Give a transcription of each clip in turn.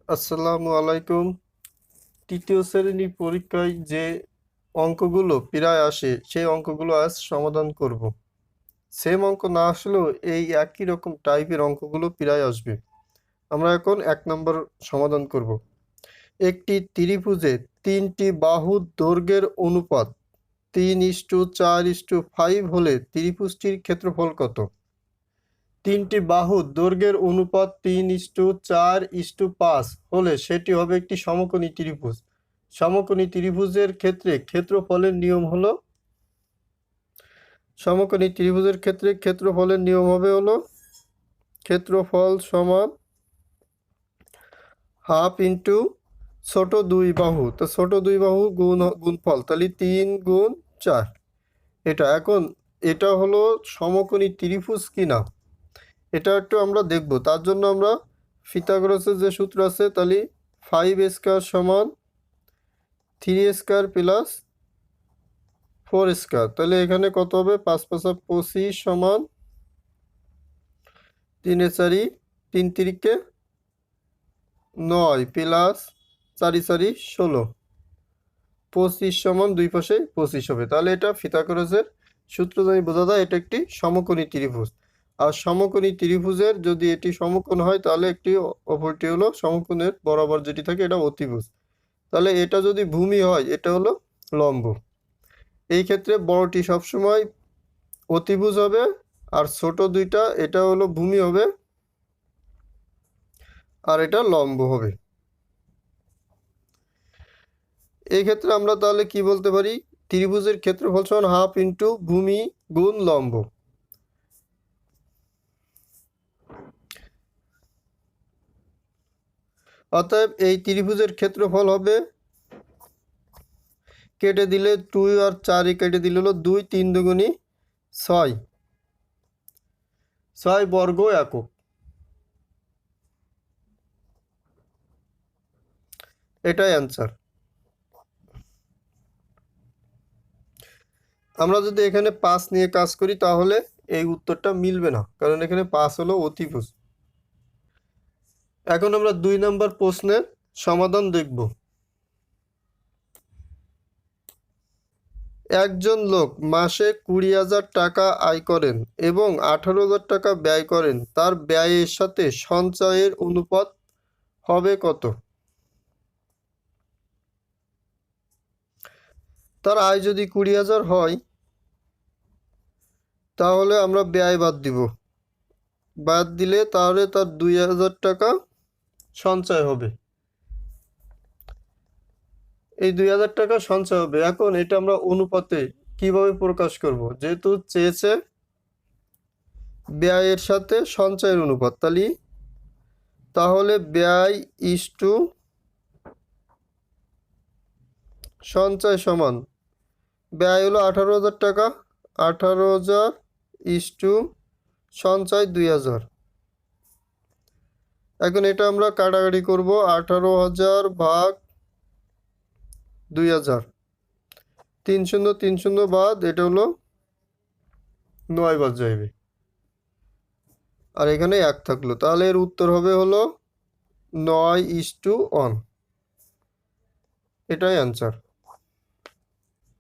আসসালামু আলাইকুম। তৃতীয় শ্রেণী পরীক্ষায় যে অঙ্কগুলো প্রায় আসে সেই অঙ্কগুলো আজ সমাধান করব। সেম অঙ্ক না আসলেও এই একই রকম টাইপের অঙ্কগুলো প্রায় আসবে। আমরা এখন 1 নম্বর সমাধান করব। একটি ত্রিভুজে 3টি বাহুর দৈর্ঘ্যের অনুপাত 3:4:5 হলে ত্রিভুজটির ক্ষেত্রফল কত? 3টি বাহুর দৈর্ঘ্যের অনুপাত 3:4:5 হলে সেটি হবে একটি সমকোণী ত্রিভুজ। সমকোণী ত্রিভুজের ক্ষেত্রে ক্ষেত্রফলের নিয়ম হলো ক্ষেত্রফল সমান হাফ ইন্টু ছোট দুই বাহু, তো ছোট দুই বাহু গুণফল, তাহলে 3 গুণ 4। এটা হলো সমকোণী ত্রিভুজ কিনা এটা একটু আমরা দেখব। তার জন্য আমরা পিথাগোরাসের যে সূত্র আছে, তাহলে 5 সমান 3 প্লাস 4, তাহলে এখানে কত হবে? 5 5 25 সমান 3 4 3 3 9 প্লাস 4 4 16, 25 সমান দুই পাশে 25 হবে। তাহলে এটা পিথাগোরাসের সূত্র যদি বোঝা যায় এটা একটি সমকোণী ত্রিভুজ। আর সমকোণী ত্রিভুজের যদি এটি সমকোণ হয় তাহলে একটি অপরটি হলো সমকোণের বরাবর যেটি থাকে এটা অতিভুজ। তাহলে এটা যদি ভূমি হয় এটা হলো লম্ব। এই ক্ষেত্রে বড়টি সবসময় অতিভুজ হবে আর ছোট দুইটা এটা হলো ভূমি হবে আর এটা লম্ব হবে। এই ক্ষেত্রে আমরা তাহলে কি বলতে পারি? ত্রিভুজের ক্ষেত্রফল সমান হাফ ইন্টু ভূমি গুণ লম্ব। অতএব এই ত্রিভুজের ক্ষেত্রফল হবে, কেটে দিলে 2 আর 4 কেটে দিলে হলো 2 3 দুগুণী 6 বর্গ একক। এটাই অ্যান্সার। আমরা যদি এখানে 5 নিয়ে কাজ করি তাহলে এই উত্তরটা মিলবে না, কারণ এখানে 5 হলো অতিভুজ। এখন আমরা 2 নম্বর প্রশ্নের সমাধান দেখব। একজন লোক মাসে 20,000 টাকা আয় করেন এবং 18,000 টাকা ব্যয় করেন, তার ব্যয়ের সাথে সঞ্চয়ের অনুপাত হবে কত? তার আয় যদি 20,000 হয় তাহলে আমরা ব্যয় বাদ দিলে তাহলে তার 2,000 টাকা সঞ্চয় হবে। এই 2,000 টাকা সঞ্চয় হবে। এখন এটা আমরা অনুপাতে কিভাবে প্রকাশ করব? যেহেতু চেয়েছে ব্যয়ের সাথে সঞ্চয়ের অনুপাত, তাহলে ব্যয় ইস্টু সঞ্চয় সমান, ব্যয় হলো 18,000 টাকা, 18,000 ইস্টু সঞ্চয় 2,000। এখন এটা আমরা কাটাকাটি করব, 18,000 ভাগ 2,000, 3 0 3 0 বাদ, এটা হলো 9 বাদ যাবে আর এখানে 1 থাকলো, তাহলে এর উত্তর হবে হলো 9:1। এটাই অ্যান্সার।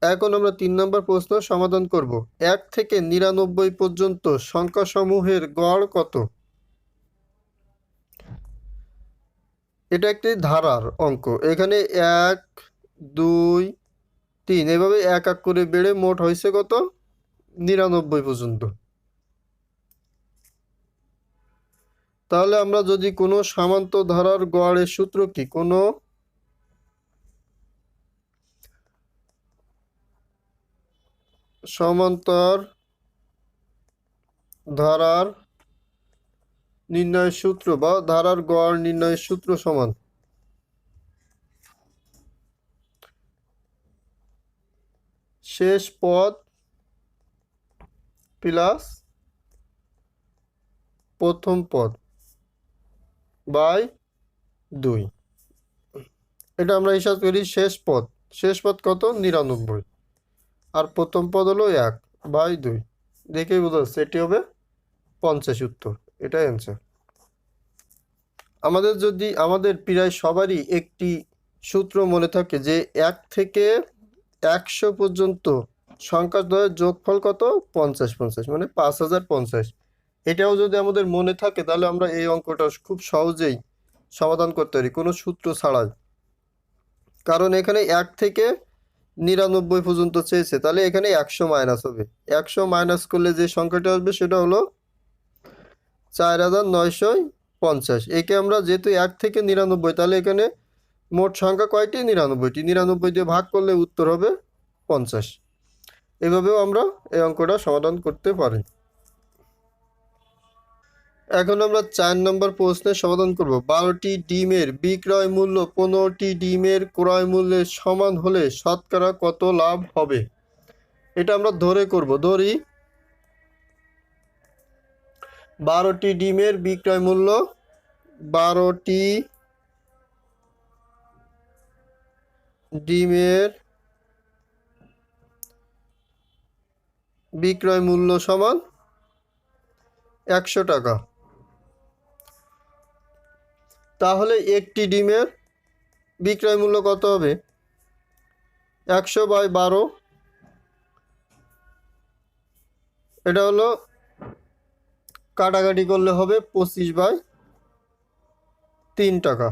এখন আমরা 3 নম্বর প্রশ্ন সমাধান করব। 1 থেকে 99 পর্যন্ত সংখ্যাসমূহের গড় কত? এটা একটি ধারার অঙ্ক। এখানে 1 2 3 এভাবে এক এক করে বেড়ে মোট হয়েছে কত? 99 পর্যন্ত। তাহলে আমরা যদি কোনো সামান্ত ধারার গড়ের সূত্র কি? কোনো সমান্তর ধারার নির্ণয়ের সূত্র বা ধারার গড় নির্ণয়ের সূত্র সমান শেষ পদ প্লাস প্রথম পদ বাই 2। এটা আমরা হিসাব করি। শেষ পদ কত? 99 আর প্রথম পদ হলো 1/2। দেখেই বোঝা যাচ্ছে এটি হবে 50 উত্তর। এটাই অ্যান্সার। আমাদের প্রায় সবারই একটি সূত্র মনে থাকে যে 1 থেকে 100 পর্যন্ত সংখ্যাদ্বয়ের যোগফল কত? 50 মানে 5050। এটাও যদি আমাদের মনে থাকে তাহলে আমরা এই অঙ্কটা খুব সহজেই সমাধান করতে পারি কোনো সূত্র ছাড়াই। কারণ এখানে 1 থেকে 99 পর্যন্ত চেয়েছে, তাহলে এখানে 100 মাইনাস হবে। 100 মাইনাস করলে যে সংখ্যাটা আসবে সেটা হলো 4950। একে আমরা যেহেতু 1 থেকে 99, তাহলে এখানে মোট সংখ্যা কয়টি? 99টি। 99 দিয়ে ভাগ করলে উত্তর হবে 50। এভাবেও আমরা এই অঙ্কটা সমাধান করতে পারি। এখন আমরা 4 নম্বর প্রশ্নের সমাধান করব। 12টি ডিমের বিক্রয় মূল্য 15টি ডিমের ক্রয় মূল্যের সমান হলে শতকরা কত লাভ হবে? এটা আমরা ধরে করব। ধরি 12টি ডিমের বিক্রয় মূল্য 12টি ডিমের বিক্রয় মূল্য সমান 100 টাকা। তাহলে একটি ডিমের বিক্রয় মূল্য কত হবে? 100/12, এটা হলো কাটাকাটি করলে হবে 25/3 টাকা।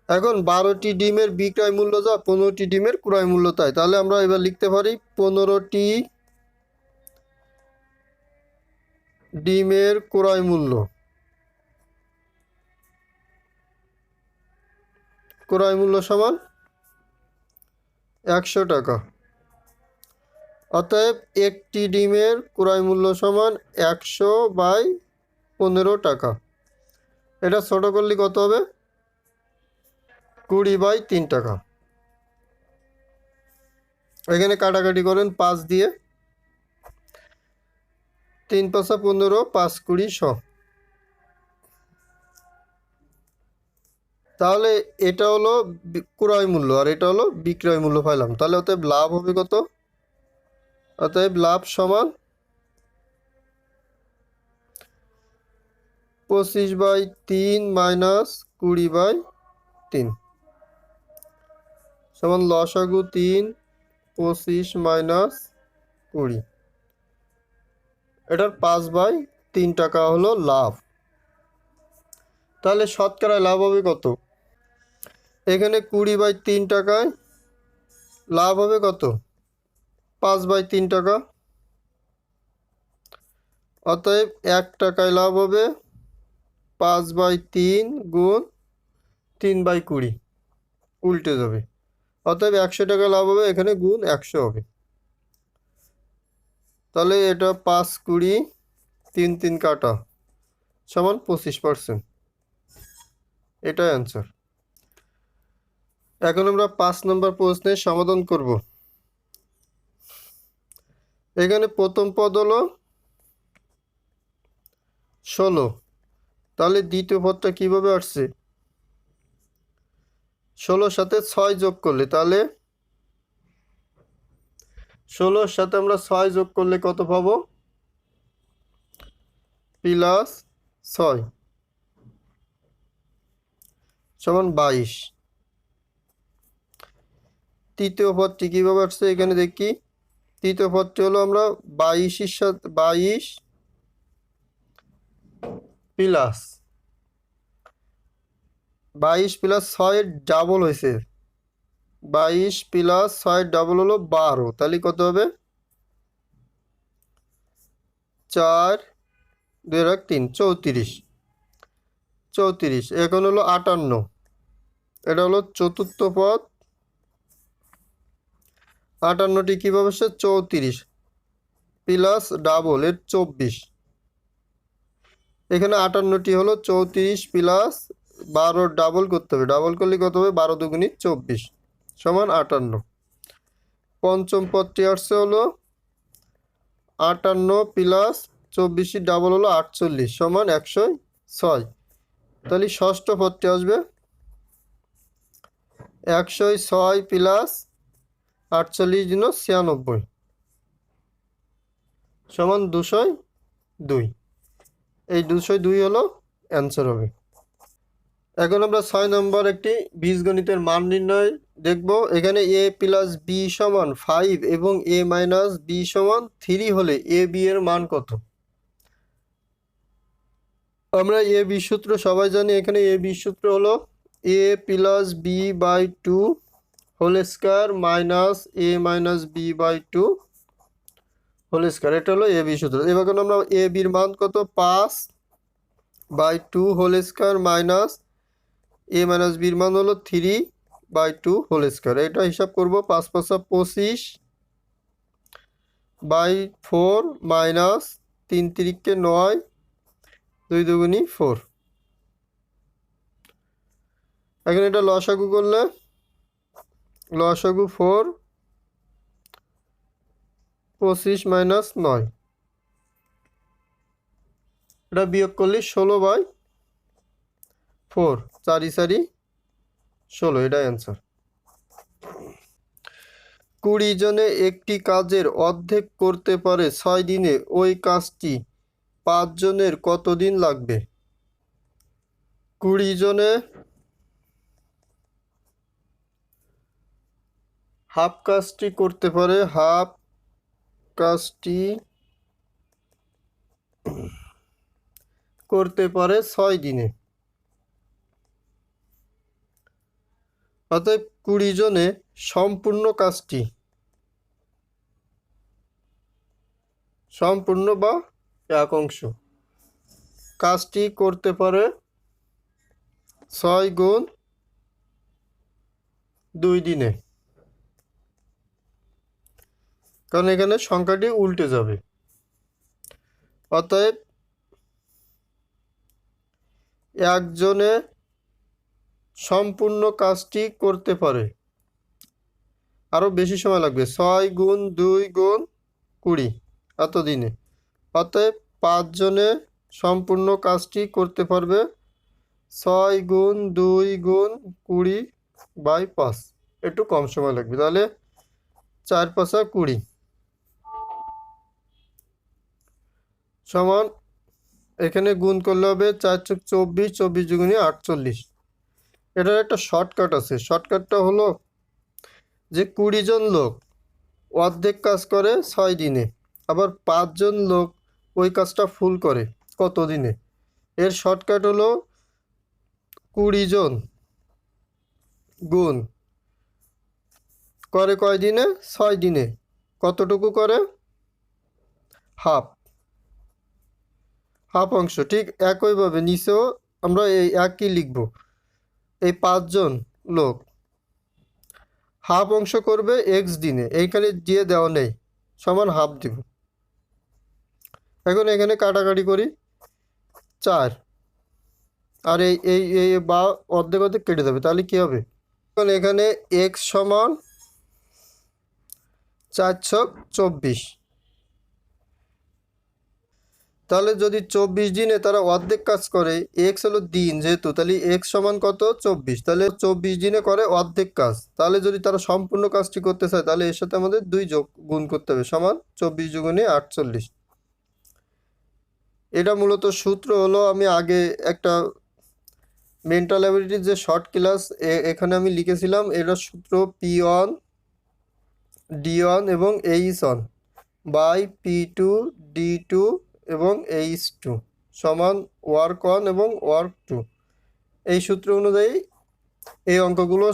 এখন 12টি ডিমের বিক্রয় মূল্য যা 15টি ডিমের ক্রয় মূল্য তাই, তাহলে আমরা এবার লিখতে পারি 15টি ডিমের ক্রয় মূল্য সমান 100 টাকা। অতএব একটি ডিমের ক্রয় মূল্য সমান 100/15 টাকা। এটা ছোট করলে কত হবে? 20/3 টাকা। এখানে কাটাকাটি করেন 5 দিয়ে, 3 5 15, 5 20 100। তাহলে এটা হলো ক্রয় মূল্য আর এটা হলো বিক্রয় মূল্য পাইলাম। তাহলে অতএব লাভ হবে কত? অতএব লাভ সমান 25/3 মাইনাস 20/3 সমান লসাগু 3, 25 মাইনাস 20। এটার 5/3 টাকা হলো লাভ। তাহলে শতকরা লাভ হবে কত? এখানে 20/3 টাকায় লাভ হবে কত? 5/3 টাকা। অতএব 1 টাকায় লাভ হবে 5/3 গুণ 3/20, উল্টে যাবে। অতএব 100 টাকা লাভ হবে, এখানে গুণ 100 হবে। তাহলে এটা 5 20, 3 3 কাটা সমান 25%। এটাই অ্যান্সার। এখন আমরা 5 নম্বর প্রশ্নের সমাধান করব। এখানে প্রথম পদ হলো 16, তাহলে দ্বিতীয় পদটা কিভাবে আসছে? 16 সাথে 6 যোগ করলে, তাহলে 16 সাথে আমরা 6 যোগ করলে কত পাবো? +6 সমান 22। তৃতীয় পদটি কিভাবে আসছে এখানে দেখি। তৃতীয় পদটি হলো আমরা 22 সাথে 22 প্লাস 6 এর ডাবল হয়েছে। 22 + 6 ডাবল হলো 12, তাহলে কত হবে? 4 2 3 34। এখন হলো 58, এটা হলো চতুর্থ পদ। 58টি কিভাবে আসছে? 34 প্লাস ডাবল এর 24। এখানে 58টি হলো 34 প্লাস 12 ডাবল করতে হবে। ডাবল করলে কত হবে? 12 দুগুণী 24 সমান 58। পঞ্চম পদটি আসছে হলো 58 প্লাস 24 ডাবল হলো 48 সমান 106। তাহলে ষষ্ঠ পদটি আসবে 106 প্লাস 48 × 96 সমান 202। এই 202 হলো অ্যান্সার হবে। এখন আমরা 6 নম্বর একটি বীজগণিতের মান নির্ণয় দেখব। এখানে a প্লাস বি সমান 5 এবং a মাইনাস বি সমান 3 হলে a b এর মান কত? আমরা a b সূত্র সবাই জানি। এখানে a b সূত্র হলো a plus B by 2 whole square minus a minus B by 2 whole square. এটা হলো a b সূত্র। এবার আমরা a b এর মান কত? 5 by 2 whole square minus a minus b এর মান হলো 3 বাই 2 হোল স্কয়ার। এটা হিসাব করব। 5 5 25 বাই 4 মাইনাস 3 3 কে 9 2 দুগুনি 4। এখন এটা লসাগু করলে লসাগু 4 25 মাইনাস 9, এটা বিয়োগ করলে 16 বাই 4 4 4 16, এটা অ্যান্সার। 20 জনে একটি কাজের অর্ধেক করতে পারে 6 দিনে, ওই কাজটি 5 জনের কত দিন লাগবে? 20 জনে হাফ কাজটি করতে পারে, হাফ কাজটি করতে পারে 6 দিনে। অতএব 20 জনে সম্পূর্ণ কাজটি, সম্পূর্ণ বা এক অংশ কাজটি করতে পারে 6 গুণ 2 দিনে, কারণ এখানে সংখ্যাটি উল্টে যাবে। অতএব একজনে সম্পূর্ণ কাজটি করতে পারে, আরো বেশি সময় লাগবে, 6 গুণ 2 গুণ 20 এত দিনে। অতএব 5 জনে সম্পূর্ণ কাজটি করতে পারবে 6 গুণ 2 গুণ 20 বাই 5, একটু কম সময় লাগবে। তাহলে 4 5 20 সমান, এখানে গুণ করলে হবে 4 4 24, 24 দুগুণে 48। এটার একটা শর্টকাট আছে। শর্টকাটটা হলো যে 20 জন লোক অর্ধেক কাজ করে 6 দিনে, আবার 5 জন লোক ওই কাজটা ফুল করে কত দিনে? এর শর্টকাট হলো 20 জন গুণ করে কয় দিনে? 6 দিনে। কতটুকু করে? হাফ, হাফ অংশ। ঠিক একইভাবে নিচেও আমরা এই একই লিখব। এই 5 জন লোক হাফ অংশ করবে x দিনে, এইখানে দিয়ে দেওয়া নেই, সমান হাফ দিব। এখন এখানে কাটাকাটি করি, 4 আর এই এই এই বা অর্ধেক অর্ধেক কেটে যাবে, তাহলে কি হবে? এখন এখানে x সমান 4 ছক 24। তাহলে যদি 24 দিনে তারা অর্ধেক কাজ করে, x হলো দিন যেহেতু, তাহলে x সমান কত? 24। তাহলে 24 দিনে করে অর্ধেক কাজ। তাহলে যদি তারা সম্পূর্ণ কাজটি করতে চায়, তাহলে এর সাথে আমাদের 2 যোগ গুণ করতে হবে, সমান 24 দুগুণে 48। এটা মূলত সূত্র হলো, আমি আগে একটা মেন্টাল অ্যাবিলিটির যে শর্ট ক্লাস এখানে আমি লিখেছিলাম। এটা সূত্র P1 D1 এবং H1 বাই P2 D2 এবং H2 সমান ওয়ার্ক 1 এবং ওয়ার্ক 2। এই সূত্র অনুযায়ী এই অঙ্কগুলো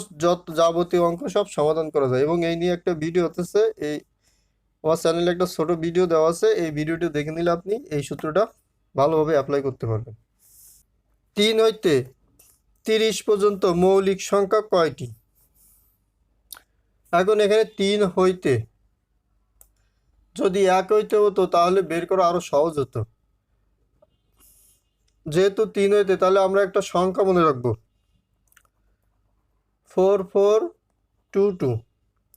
যাবতীয় অঙ্ক সব সমাধান করা যায়। এবং এই নিয়ে একটা ভিডিও হতেছে, এই আমার চ্যানেলে একটা ছোট ভিডিও দেওয়া আছে, এই ভিডিওটি দেখে নিলে আপনি এই সূত্রটা ভালোভাবে অ্যাপ্লাই করতে পারবেন। 3 হইতে 30 পর্যন্ত মৌলিক সংখ্যা কয়টি? এখন এখানে 3 হইতে যদি 1 হইতে হতো তাহলে বের করা আরো সহজ হতো। যেহেতু 3 হইতে, তাহলে আমরা একটা সংখ্যা মনে রাখবো, 4422,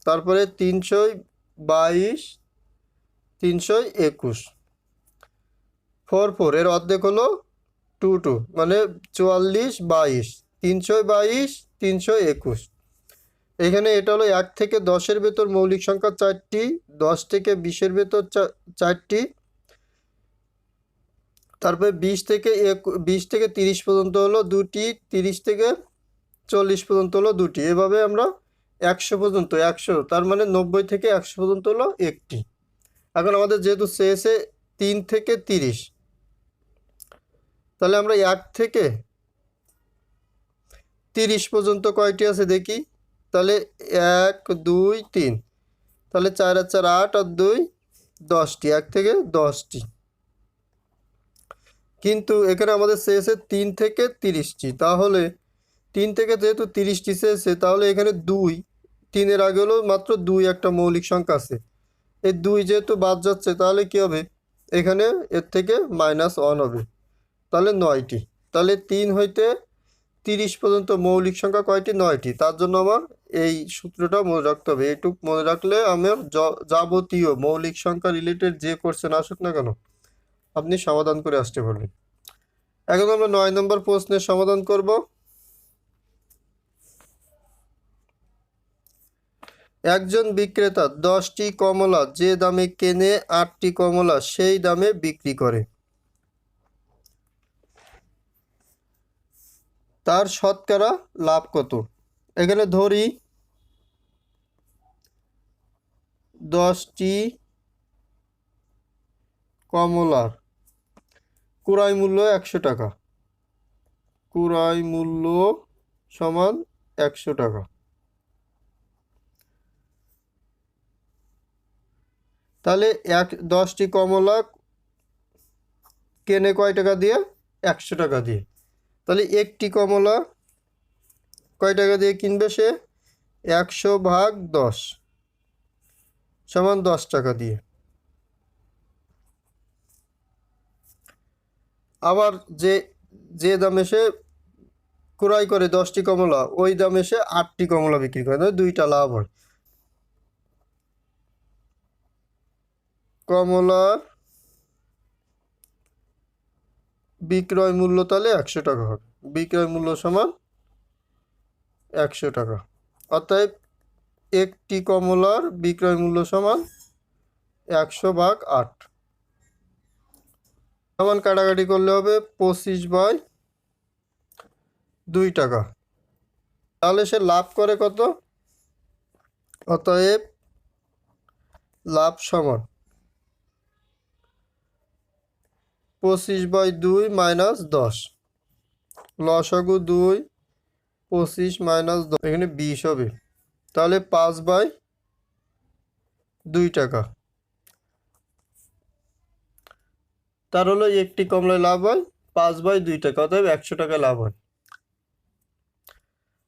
তারপরে 322 321। 44 এর অর্ধেক হলো 22, মানে 44 22 322 321। এখানে এটা হলো 1 থেকে 10-এর ভেতর মৌলিক সংখ্যা 4টি, 10 থেকে 20-এর ভেতর 4টি, তারপরে 20 থেকে 30 পর্যন্ত হলো দুটি, 30 থেকে 40 পর্যন্ত হলো দুটি, এভাবে আমরা 100 পর্যন্ত, 100 তার মানে 90 থেকে 100 পর্যন্ত হলো একটি। এখন আমাদের যেহেতু শেষে 3 থেকে 30, তাহলে আমরা 1 থেকে 30 পর্যন্ত কয়টি আছে দেখি। তাহলে 1 2 3, তাহলে 4 আর 4 8 আর 2 10টি, 1 থেকে 10টি। কিন্তু এখানে আমাদের শেষে 3 থেকে 30টি, তাহলে 3 থেকে যেহেতু 30টি শেষে, তাহলে এখানে 2, 3-এর আগে হলো মাত্র 2 একটা মৌলিক সংখ্যা আছে। এই 2 যেহেতু বাদ যাচ্ছে, তাহলে কি হবে, এখানে এর থেকে -1 হবে, তাহলে 9টি। তাহলে 3 হইতে 30 পর্যন্ত মৌলিক সংখ্যা কয়টি? 9টি। তার জন্য আমার এই সূত্রটা মনে রাখতে হবে। এইটুক মনে রাখলে আমার যাবতীয় মৌলিক সংখ্যা রিলেটেড যে কোশ্চেন আসুক না কেন আপনি সমাধান করে আসতে পারবেন। এখন আমরা 9 নম্বর প্রশ্নের সমাধান করব। একজন বিক্রেতা 10টি কমলা যে দামে কেনে 8টি কমলা সেই দামে বিক্রি করে, তার শতকরা লাভ কত? এখানে ধরি 10টি কমলার ক্রয় মূল্য 100 টাকা, ক্রয় মূল্য সমান 100 টাকা। তাহলে 10টি কমলা কেনে কয় টাকা দিয়ে? 100 টাকা দিয়ে। তাহলে একটি কমলা কয় টাকা দিয়ে কিনবে সে? 100/10 সমান 10 টাকা দিয়ে। আবার যে দামে সে ক্রয় করে 10টি কমলা, ওই দামে সে 8টি কমলা বিক্রি করে, তাহলে 2টা লাভ হয়। কমলার বিক্রয় মূল্য তাহলে 100 টাকা হবে, বিক্রয় মূল্য সমান 100 টাকা। অতএব একটি কমলার বিক্রয় মূল্য সমান 100/8 সমান কাটাকাটি করলে হবে 25/2 টাকা। তাহলে সে লাভ করে কত? অতএব লাভ সমান 25/2 - 10, লসাগু 2, 25 - 10, এখানে 20 হবে। তাহলে 5/2 টাকা। তার হলো একটি কমলায় লাভ হয় 5/2 টাকা, অতএব 100 টাকা লাভ হয়।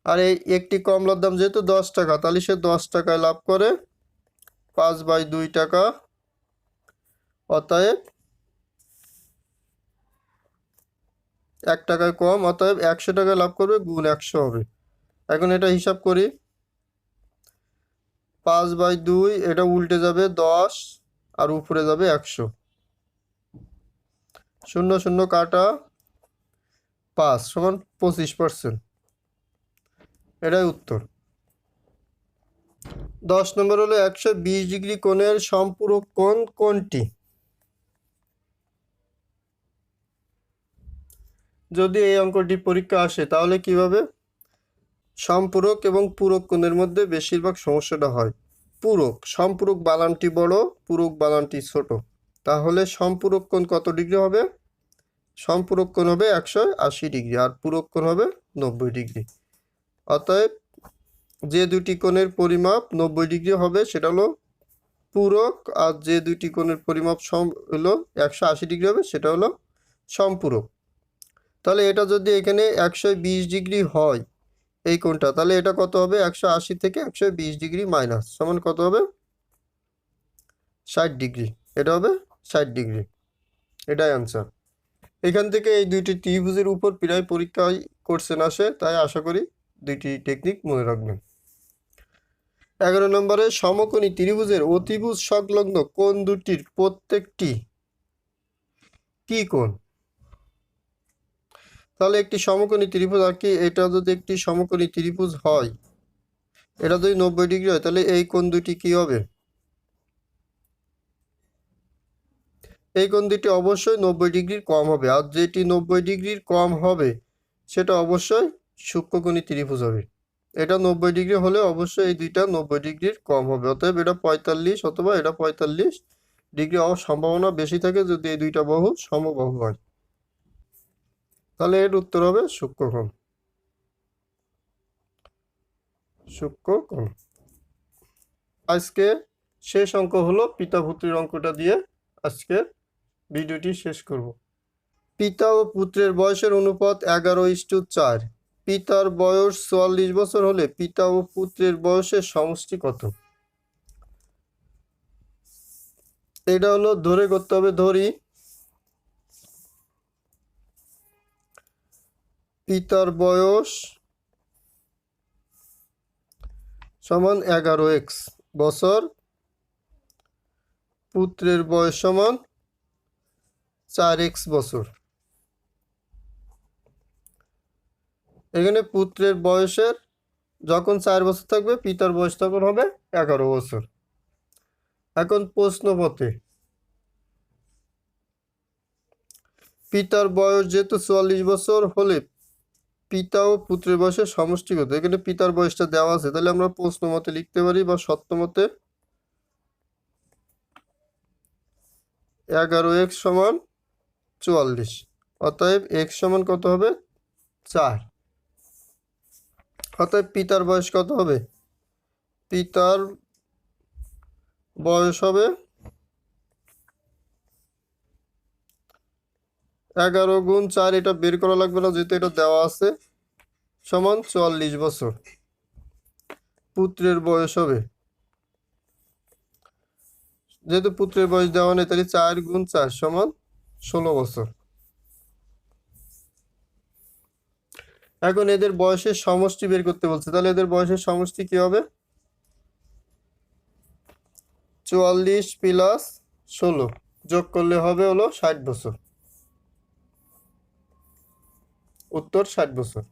আর এই একটি কমলার দাম যেহেতু 10 টাকা, তাহলে সে 10 টাকায় লাভ করে 5/2 টাকা, অতএব 1 টাকায় কম, অতএব 100 টাকায় লাভ করবে, গুণ 100 হবে। এখন এটা হিসাব করি, 5/2 এটা উল্টে যাবে 10 আর উপরে যাবে 100, 0 0 কাটা 5 সমান 25%। এটাই উত্তর। 10 নম্বর হলো 120 ডিগ্রি কোণের সম্পূরক কোণ কোনটি? যদি এই অঙ্কটি পরীক্ষা আসে তাহলে কিভাবে? সম্পূরক এবং পূরক কোণের মধ্যে বেশিরভাগ সমস্যাটা হয় পূরক। সম্পূরক বানানটি বড়, পূরক বানানটি ছোট। তাহলে সম্পূরক কোণ কত ডিগ্রি হবে? সম্পূরক কোণ হবে 180 ডিগ্রি আর পূরক কোণ হবে 90 ডিগ্রি। অতএব যে দুটি কোণের পরিমাপ 90 ডিগ্রি হবে সেটা হলো পূরক, আর যে দুটি কোণের পরিমাপ হলো 180 ডিগ্রি হবে সেটা হলো সম্পূরক। তাহলে এটা যদি এখানে 120 ডিগ্রি হয় এই কোণটা, তাহলে এটা কত হবে? 180 থেকে 120 ডিগ্রি মাইনাস সমান কত হবে? 60 ডিগ্রি। এটা হবে 60 ডিগ্রি। এটাই আনসার। এখান থেকে এই দুইটি ত্রিভুজের উপর প্রায় পরীক্ষায় কোশ্চেন আসে, তাই আশা করি দুইটি টেকনিক মনে রাখবেন। 11 নম্বরে সমকোণী ত্রিভুজের অতিভুজ সংলগ্ন কোণ দুটির প্রত্যেকটি কি কোণ? তাহলে একটি সমকোণী ত্রিভুজ আর কি, এটা যদি একটি সমকোণী ত্রিভুজ হয়, এটা যদি 90 ডিগ্রি হয়, তাহলে এই কোণ দুটি কি হবে? এই কোণ দুটি অবশ্যই 90 ডিগ্রির কম হবে, আর যেটি 90 ডিগ্রির কম হবে সেটা অবশ্যই সূক্ষ্মকোণী ত্রিভুজ হবে। এটা 90 ডিগ্রি হলে অবশ্যই এই দুইটা 90 ডিগ্রির কম হবে, অতএব এটা 45 অথবা এটা 45 ডিগ্রি হওয়ার সম্ভাবনা বেশি থাকে যদি এই দুইটা বাহু সমবাহু হয়। তাহলে এর উত্তর হবে সূক্ষ্মকোণ। সূক্ষ্মকোণ। আজকে শেষ অঙ্ক হলো পিতা পুত্রের অঙ্কটা দিয়ে আজকে ভিডিওটি শেষ করব। পিতা ও পুত্রের বয়সের অনুপাত 11:4। পিতার বয়স 44 বছর হলে পিতা ও পুত্রের বয়সের সমষ্টি কত? এটা হলো ধরে করতে হবে। ধরি পিতার বয়স সমান 11x বছর, পুত্রের বয়স সমান 4x বছর। এখানে পুত্রের বয়সের যখন 4 বছর থাকবে পিতার বয়স তখন হবে 11 বছর। এখন প্রশ্নপত্রে পিতার বয়স যেহেতু 44 বছর হলে পিতা ও পুত্রের বয়সের সমষ্টি কত? এখানে পিতার বয়সটা দেওয়া আছে, তাহলে আমরা প্রশ্ন মতে লিখতে পারি বা সত্য মতে 11x সমান 44, অতএব x সমান কত হবে? 4। অতএব পিতার বয়স কত হবে? পিতার বয়স হবে 11 গুণ 4, এটা বের করা লাগবে না যেহেতু এটা দেওয়া আছে, সমান 44 বছর। পুত্রের বয়স হবে, যেহেতু পুত্রের বয়স দেওয়া নেই তাহলে 4 গুণ 4 সমান 16 বছর। এখন এদের বয়সের সমষ্টি বের করতে বলছে, তাহলে এদের বয়সের সমষ্টি কি হবে? 44 প্লাস 16 যোগ করলে হবে হলো 60 বছর। উত্তর 60 বছর।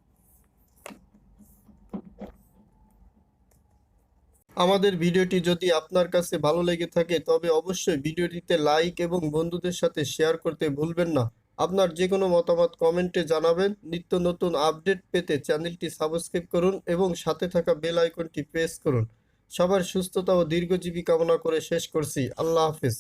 আমাদের ভিডিওটি যদি আপনার কাছে ভালো লেগে থাকে তবে অবশ্যই ভিডিওটিতে লাইক এবং বন্ধুদের সাথে শেয়ার করতে ভুলবেন না। আপনার যে কোনো মতামত কমেন্টে জানাবেন। নিত্য নতুন আপডেট পেতে চ্যানেলটি সাবস্ক্রাইব করুন এবং সাথে থাকা বেল আইকনটি প্রেস করুন। সবার সুস্থতা ও দীর্ঘজীবী কামনা করে শেষ করছি। আল্লাহ হাফেজ।